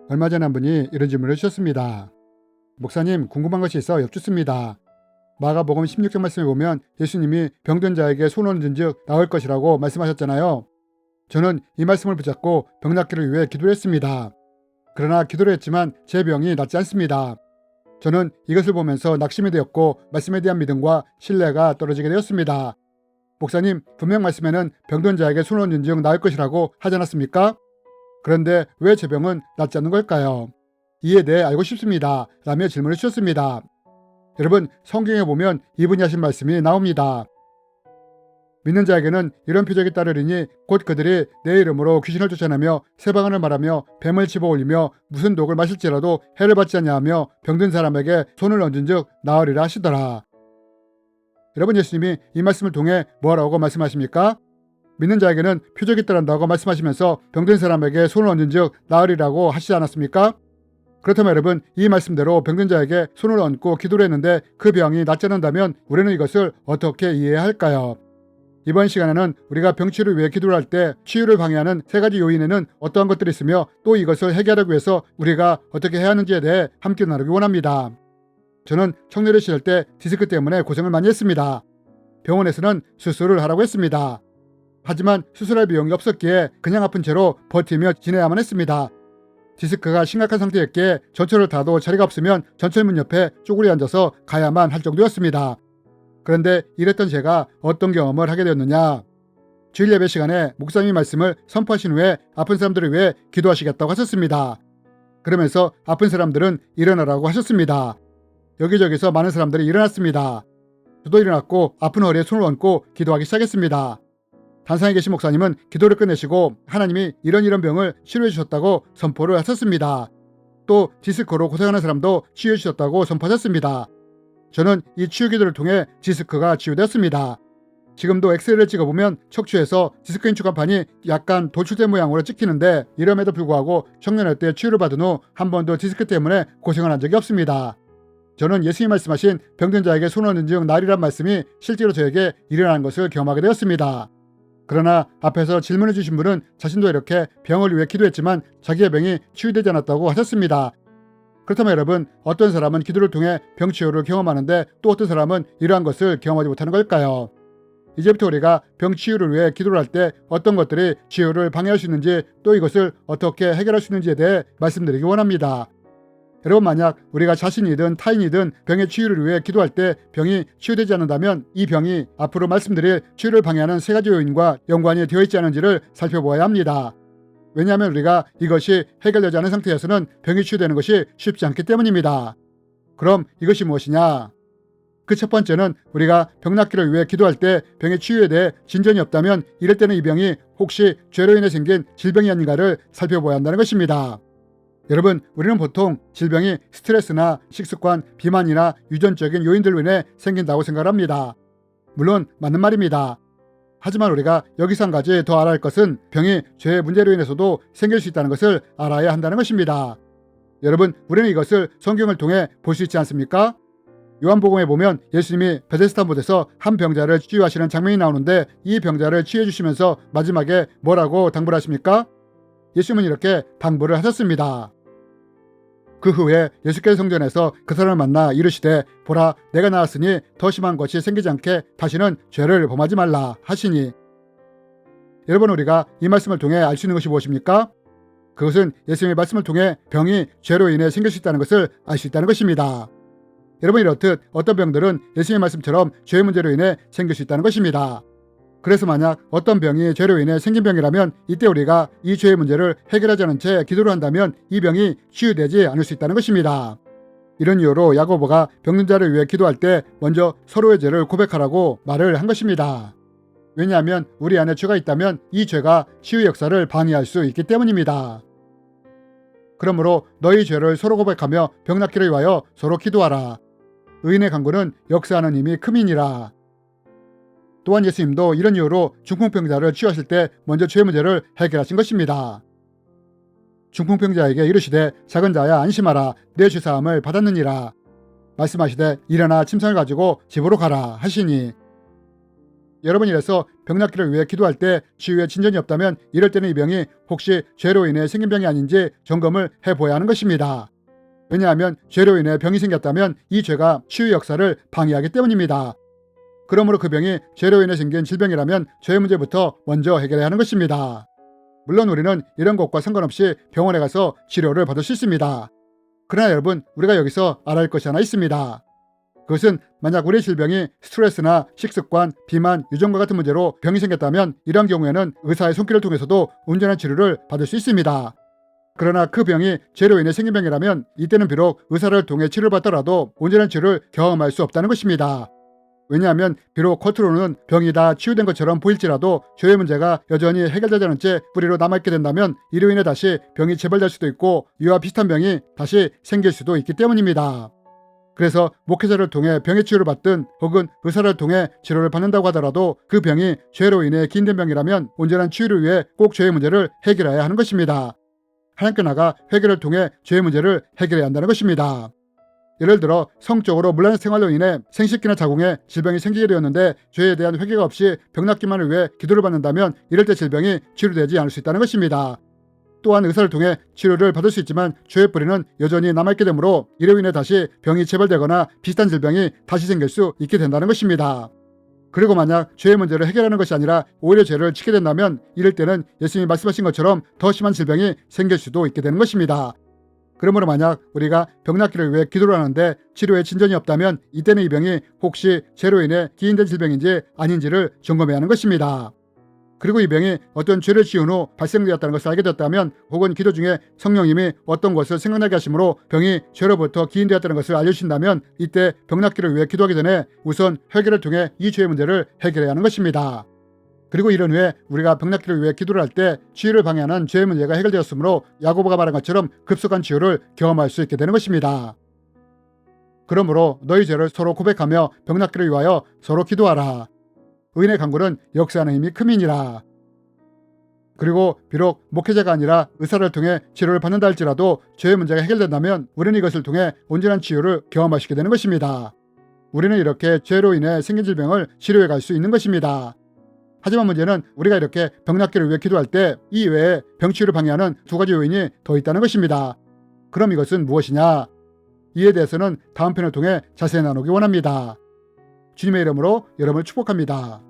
얼마 전에 한 분이 이런 질문을 주셨습니다. 목사님, 궁금한 것이 있어 여쭙습니다. 마가복음 16장 말씀에 보면 예수님이 병든 자에게 손을 얹은 즉 나을 것이라고 말씀하셨잖아요. 저는 이 말씀을 붙잡고 병 낫기를 위해 기도를 했습니다. 그러나 기도를 했지만 제 병이 낫지 않습니다. 저는 이것을 보면서 낙심이 되었고 말씀에 대한 믿음과 신뢰가 떨어지게 되었습니다. 목사님, 분명 말씀에는 병든 자에게 손을 얹은 즉 나을 것이라고 하지 않았습니까? 그런데 왜 제 병은 낫지 않는 걸까요? 이에 대해 알고 싶습니다. 라며 질문을 주셨습니다. 여러분, 성경에 보면 이분이 하신 말씀이 나옵니다. 믿는 자에게는 이런 표적이 따르리니 곧 그들이 내 이름으로 귀신을 쫓아내며 새방언을 말하며 뱀을 집어올리며 무슨 독을 마실지라도 해를 받지 않냐하며 병든 사람에게 손을 얹은 즉 나으리라 하시더라. 여러분, 예수님이 이 말씀을 통해 뭐라고 말씀하십니까? 믿는 자에게는 표적이 따른다고 말씀하시면서 병든 사람에게 손을 얹은 즉 나으리라고 하시지 않았습니까? 그렇다면 여러분, 이 말씀대로 병든 자에게 손을 얹고 기도를 했는데 그 병이 낫지 않는다면 우리는 이것을 어떻게 이해해야 할까요? 이번 시간에는 우리가 병치유를 위해 기도를 할 때 치유를 방해하는 세 가지 요인에는 어떠한 것들이 있으며 또 이것을 해결하기 위해서 우리가 어떻게 해야 하는지에 대해 함께 나누기 원합니다. 저는 청년의 시절 때 디스크 때문에 고생을 많이 했습니다. 병원에서는 수술을 하라고 했습니다. 하지만 수술할 비용이 없었기에 그냥 아픈 채로 버티며 지내야만 했습니다. 디스크가 심각한 상태였기에 전철을 타도 자리가 없으면 전철문 옆에 쪼그려 앉아서 가야만 할 정도였습니다. 그런데 이랬던 제가 어떤 경험을 하게 되었느냐? 주일 예배 시간에 목사님이 말씀을 선포하신 후에 아픈 사람들을 위해 기도하시겠다고 하셨습니다. 그러면서 아픈 사람들은 일어나라고 하셨습니다. 여기저기서 많은 사람들이 일어났습니다. 저도 일어났고 아픈 허리에 손을 얹고 기도하기 시작했습니다. 단상에 계신 목사님은 기도를 끝내시고 하나님이 이런 병을 치료해 주셨다고 선포를 하셨습니다. 또 디스크로 고생하는 사람도 치유해 주셨다고 선포하셨습니다. 저는 이 치유 기도를 통해 디스크가 치유되었습니다. 지금도 엑스레이를 찍어보면 척추에서 디스크 인축간판이 약간 돌출된 모양으로 찍히는데 이럼에도 불구하고 청년할 때 치유를 받은 후 한 번도 디스크 때문에 고생을 한 적이 없습니다. 저는 예수님이 말씀하신 병든 자에게 손을 얹은 즉 나으리란 말씀이 실제로 저에게 일어난 것을 경험하게 되었습니다. 그러나 앞에서 질문해 주신 분은 자신도 이렇게 병을 위해 기도했지만 자기의 병이 치유되지 않았다고 하셨습니다. 그렇다면 여러분, 어떤 사람은 기도를 통해 병치유를 경험하는데 또 어떤 사람은 이러한 것을 경험하지 못하는 걸까요? 이제부터 우리가 병치유를 위해 기도를 할 때 어떤 것들이 치유를 방해할 수 있는지 또 이것을 어떻게 해결할 수 있는지에 대해 말씀드리기 원합니다. 여러분, 만약 우리가 자신이든 타인이든 병의 치유를 위해 기도할 때 병이 치유되지 않는다면 이 병이 앞으로 말씀드릴 치유를 방해하는 세 가지 요인과 연관이 되어 있지 않은지를 살펴보아야 합니다. 왜냐하면 우리가 이것이 해결되지 않은 상태에서는 병이 치유되는 것이 쉽지 않기 때문입니다. 그럼 이것이 무엇이냐? 그 첫 번째는 우리가 병 낫기를 위해 기도할 때 병의 치유에 대해 진전이 없다면 이럴 때는 이 병이 혹시 죄로 인해 생긴 질병이 아닌가를 살펴봐야 한다는 것입니다. 여러분, 우리는 보통 질병이 스트레스나 식습관, 비만이나 유전적인 요인들로 인해 생긴다고 생각합니다. 물론 맞는 말입니다. 하지만 우리가 여기서 한 가지 더 알아야 할 것은 병이 죄의 문제로 인해서도 생길 수 있다는 것을 알아야 한다는 것입니다. 여러분, 우리는 이것을 성경을 통해 볼 수 있지 않습니까? 요한복음에 보면 예수님이 베데스다 못에서 한 병자를 치유하시는 장면이 나오는데 이 병자를 치유해 주시면서 마지막에 뭐라고 당부를 하십니까? 예수님은 이렇게 당부를 하셨습니다. 그 후에 예수께서 성전에서 그 사람을 만나 이르시되 보라, 내가 나았으니 더 심한 것이 생기지 않게 다시는 죄를 범하지 말라 하시니. 여러분, 우리가 이 말씀을 통해 알 수 있는 것이 무엇입니까? 그것은 예수님의 말씀을 통해 병이 죄로 인해 생길 수 있다는 것을 알 수 있다는 것입니다. 여러분, 이렇듯 어떤 병들은 예수님의 말씀처럼 죄의 문제로 인해 생길 수 있다는 것입니다. 그래서 만약 어떤 병이 죄로 인해 생긴 병이라면 이때 우리가 이 죄의 문제를 해결하지 않은 채 기도를 한다면 이 병이 치유되지 않을 수 있다는 것입니다. 이런 이유로 야고보가 병든 자를 위해 기도할 때 먼저 서로의 죄를 고백하라고 말을 한 것입니다. 왜냐하면 우리 안에 죄가 있다면 이 죄가 치유 역사를 방해할 수 있기 때문입니다. 그러므로 너희 죄를 서로 고백하며 병 낫기를 위하여 서로 기도하라. 의인의 간구는 역사하는 힘이 큼이니라. 또한 예수님도 이런 이유로 중풍병자를 치유하실 때 먼저 죄의 문제를 해결하신 것입니다. 중풍병자에게 이르시되 작은 자야 안심하라, 내 죄사함을 받았느니라. 말씀하시되 일어나 침상을 가지고 집으로 가라 하시니. 여러분이 이래서 병 낫기를 위해 기도할 때 치유에 진전이 없다면 이럴 때는 이 병이 혹시 죄로 인해 생긴 병이 아닌지 점검을 해보아야 하는 것입니다. 왜냐하면 죄로 인해 병이 생겼다면 이 죄가 치유 역사를 방해하기 때문입니다. 그러므로 그 병이 죄로 인해 생긴 질병이라면 죄의 문제부터 먼저 해결해야 하는 것입니다. 물론 우리는 이런 것과 상관없이 병원에 가서 치료를 받을 수 있습니다. 그러나 여러분, 우리가 여기서 알아야 할 것이 하나 있습니다. 그것은 만약 우리의 질병이 스트레스나 식습관, 비만, 유전과 같은 문제로 병이 생겼다면 이러한 경우에는 의사의 손길을 통해서도 온전한 치료를 받을 수 있습니다. 그러나 그 병이 죄로 인해 생긴 병이라면 이때는 비록 의사를 통해 치료를 받더라도 온전한 치료를 경험할 수 없다는 것입니다. 왜냐하면 비록 겉으로는 병이 다 치유된 것처럼 보일지라도 죄의 문제가 여전히 해결되지 않은 채 뿌리로 남아있게 된다면 이로 인해 다시 병이 재발될 수도 있고 이와 비슷한 병이 다시 생길 수도 있기 때문입니다. 그래서 목회자를 통해 병의 치유를 받든 혹은 의사를 통해 치료를 받는다고 하더라도 그 병이 죄로 인해 기인된 병이라면 온전한 치유를 위해 꼭 죄의 문제를 해결해야 하는 것입니다. 하나님께 나가 회개를 통해 죄의 문제를 해결해야 한다는 것입니다. 예를 들어 성적으로 문란한 생활로 인해 생식기나 자궁에 질병이 생기게 되었는데 죄에 대한 회개가 없이 병 낫기만을 위해 기도를 받는다면 이럴 때 질병이 치료되지 않을 수 있다는 것입니다. 또한 의사를 통해 치료를 받을 수 있지만 죄의 뿌리는 여전히 남아있게 되므로 이로 인해 다시 병이 재발되거나 비슷한 질병이 다시 생길 수 있게 된다는 것입니다. 그리고 만약 죄의 문제를 해결하는 것이 아니라 오히려 죄를 짓게 된다면 이럴 때는 예수님이 말씀하신 것처럼 더 심한 질병이 생길 수도 있게 되는 것입니다. 그러므로 만약 우리가 병 낫기를 위해 기도를 하는데 치료에 진전이 없다면 이때는 이 병이 혹시 죄로 인해 기인된 질병인지 아닌지를 점검해야 하는 것입니다. 그리고 이 병이 어떤 죄를 지은 후 발생되었다는 것을 알게 되었다면 혹은 기도 중에 성령님이 어떤 것을 생각나게 하심으로 병이 죄로부터 기인되었다는 것을 알려주신다면 이때 병 낫기를 위해 기도하기 전에 우선 회개를 통해 이 죄의 문제를 해결해야 하는 것입니다. 그리고 이런 후에 우리가 병 낫기를 위해 기도를 할 때 치유를 방해하는 죄의 문제가 해결되었으므로 야고보가 말한 것처럼 급속한 치유를 경험할 수 있게 되는 것입니다. 그러므로 너희 죄를 서로 고백하며 병 낫기를 위하여 서로 기도하라. 의인의 간구는 역사하는 힘이 큼이니라. 그리고 비록 목회자가 아니라 의사를 통해 치료를 받는다 할지라도 죄의 문제가 해결된다면 우리는 이것을 통해 온전한 치유를 경험하시게 되는 것입니다. 우리는 이렇게 죄로 인해 생긴 질병을 치료해 갈 수 있는 것입니다. 하지만 문제는 우리가 이렇게 병 낫기를 위해 기도할 때 이 외에 병 치유를 방해하는 두 가지 요인이 더 있다는 것입니다. 그럼 이것은 무엇이냐? 이에 대해서는 다음 편을 통해 자세히 나누기 원합니다. 주님의 이름으로 여러분을 축복합니다.